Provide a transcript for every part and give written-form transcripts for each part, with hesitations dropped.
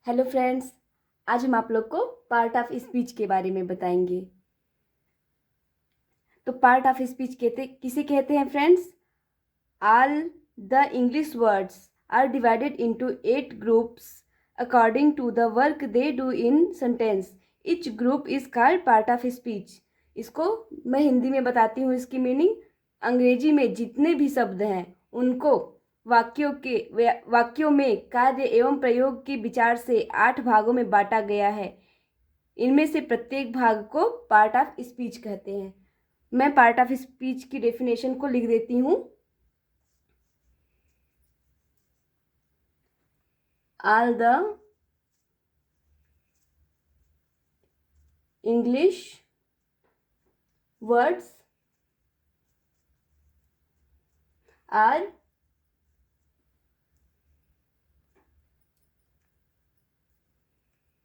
Hello friends, आज हम आप लोग को पार्ट ऑफ स्पीच के बारे में बताएंगे। तो पार्ट ऑफ स्पीच किसे कहते हैं friends? All the English words are divided into 8 groups according to the work they do in sentence. Each group is called part of speech. इसको मैं हिंदी में बताती हूँ इसकी मीनिंग। अंग्रेजी में जितने भी शब्द हैं उनको वाक्यों में कार्य एवं प्रयोग के विचार से 8 भागों में बांटा गया है। इनमें से प्रत्येक भाग को पार्ट ऑफ स्पीच कहते हैं। मैं पार्ट ऑफ स्पीच की डेफिनेशन को लिख देती हूँ। All the English words are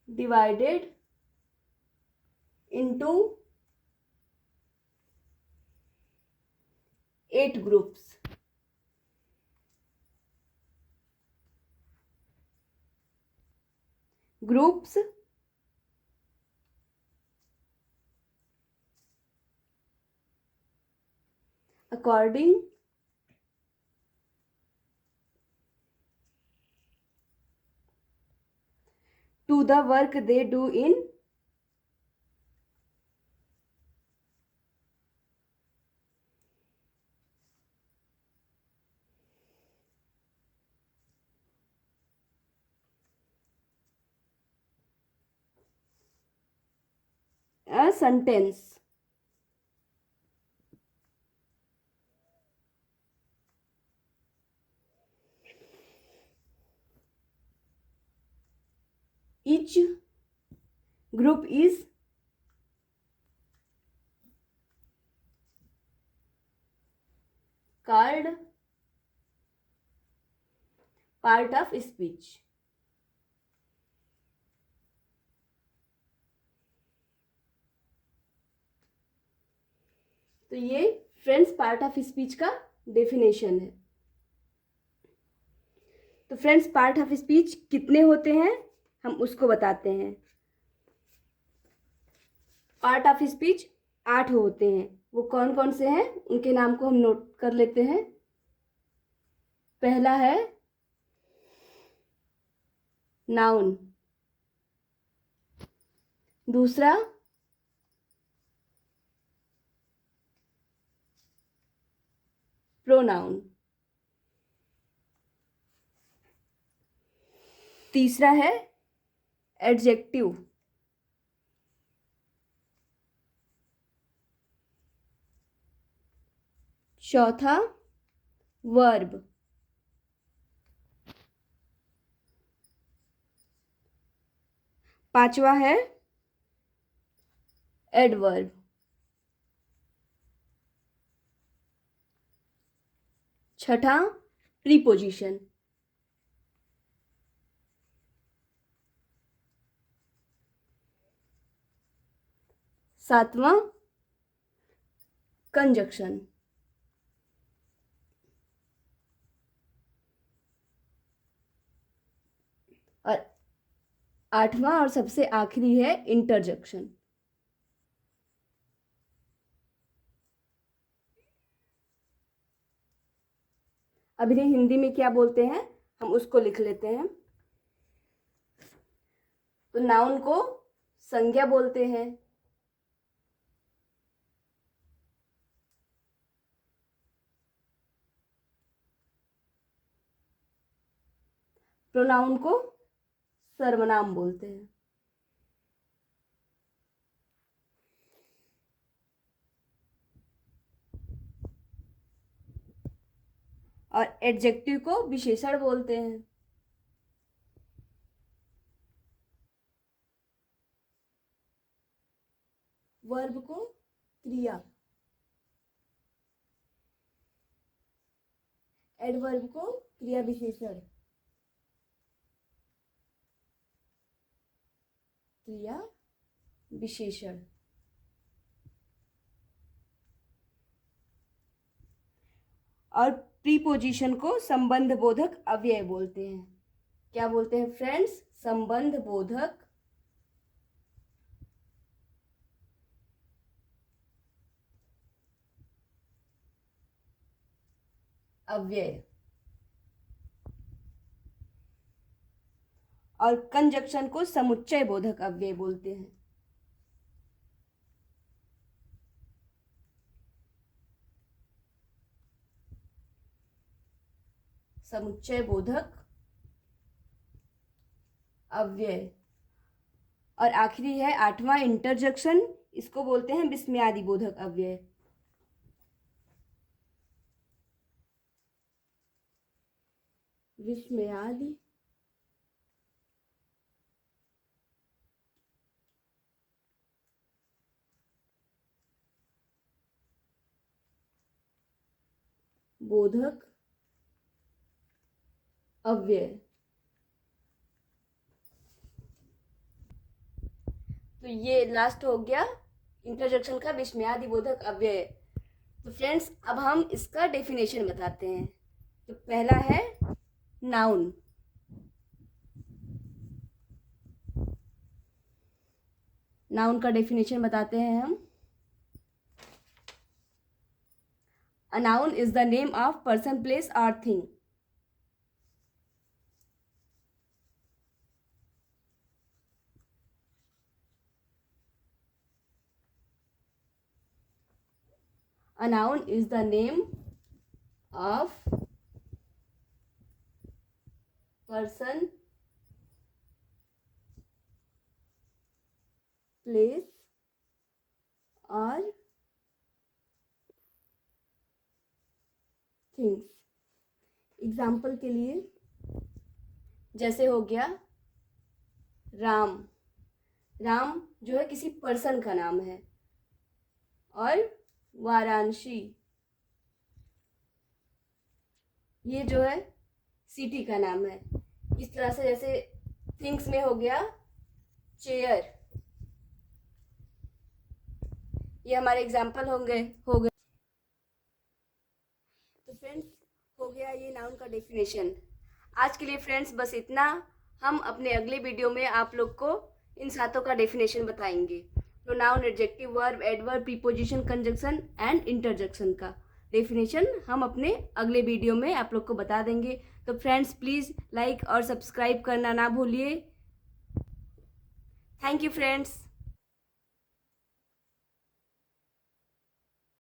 divided into 8 groups. Groups according to the work they do in a sentence. Each group is called part of speech. तो ये फ्रेंड्स पार्ट ऑफ स्पीच का definition है। तो friends part of speech कितने होते हैं हम उसको बताते हैं। पार्ट ऑफ स्पीच 8 होते हैं। वो कौन कौन से हैं उनके नाम को हम नोट कर लेते हैं। पहला है नाउन, दूसरा प्रोनाउन, तीसरा है एडजेक्टिव, चौथा वर्ब, पांचवा है एडवर्ब, छठा प्रीपोजिशन, सातवां कंजक्शन और आठवां और सबसे आखिरी है इंटरजेक्शन। अब इन्हें हिंदी में क्या बोलते हैं हम उसको लिख लेते हैं। तो नाउन को संज्ञा बोलते हैं, प्रोनाउन को सर्वनाम बोलते हैं, और एडजेक्टिव को विशेषण बोलते हैं। वर्ब को क्रिया, एडवर्ब को क्रिया विशेषण, क्रिया विशेषण, और प्रीपोजिशन को संबंध बोधक अव्यय बोलते हैं। क्या बोलते हैं फ्रेंड्स? संबंध बोधक अव्यय। और कंजक्शन को समुच्चय बोधक अव्यय बोलते हैं। समुच्चय बोधक अव्यय। और आखिरी है 8वां इंटरजेक्शन, इसको बोलते हैं विस्मयादि बोधक अव्यय। विस्मयादि बोधक अव्यय। तो ये लास्ट हो गया इंटरजेक्शन का विस्मयादि बोधक अव्यय। तो फ्रेंड्स अब हम इसका डेफिनेशन बताते हैं। तो पहला है नाउन। नाउन का डेफिनेशन बताते हैं हम। A noun is the name of person, place or thing. A noun is the name of person, place or things. Example के लिए जैसे हो गया राम। राम जो है किसी पर्सन का नाम है। और वाराणसी ये जो है सिटी का नाम है। इस तरह से जैसे थिंग्स में हो गया चेयर, ये हमारे एग्जाम्पल हो गए। तो फ्रेंड्स हो गया ये नाउन का डेफिनेशन। आज के लिए फ्रेंड्स बस इतना। हम अपने अगले वीडियो में आप लोग को इन सातों का डेफिनेशन बताएंगे। तो noun, adjective, verb, adverb, preposition, conjunction and interjection का डेफिनेशन हम अपने अगले वीडियो में आप लोग को बता देंगे। तो फ्रेंड्स प्लीज़ लाइक और सब्सक्राइब करना ना भूलिए। Thank you friends.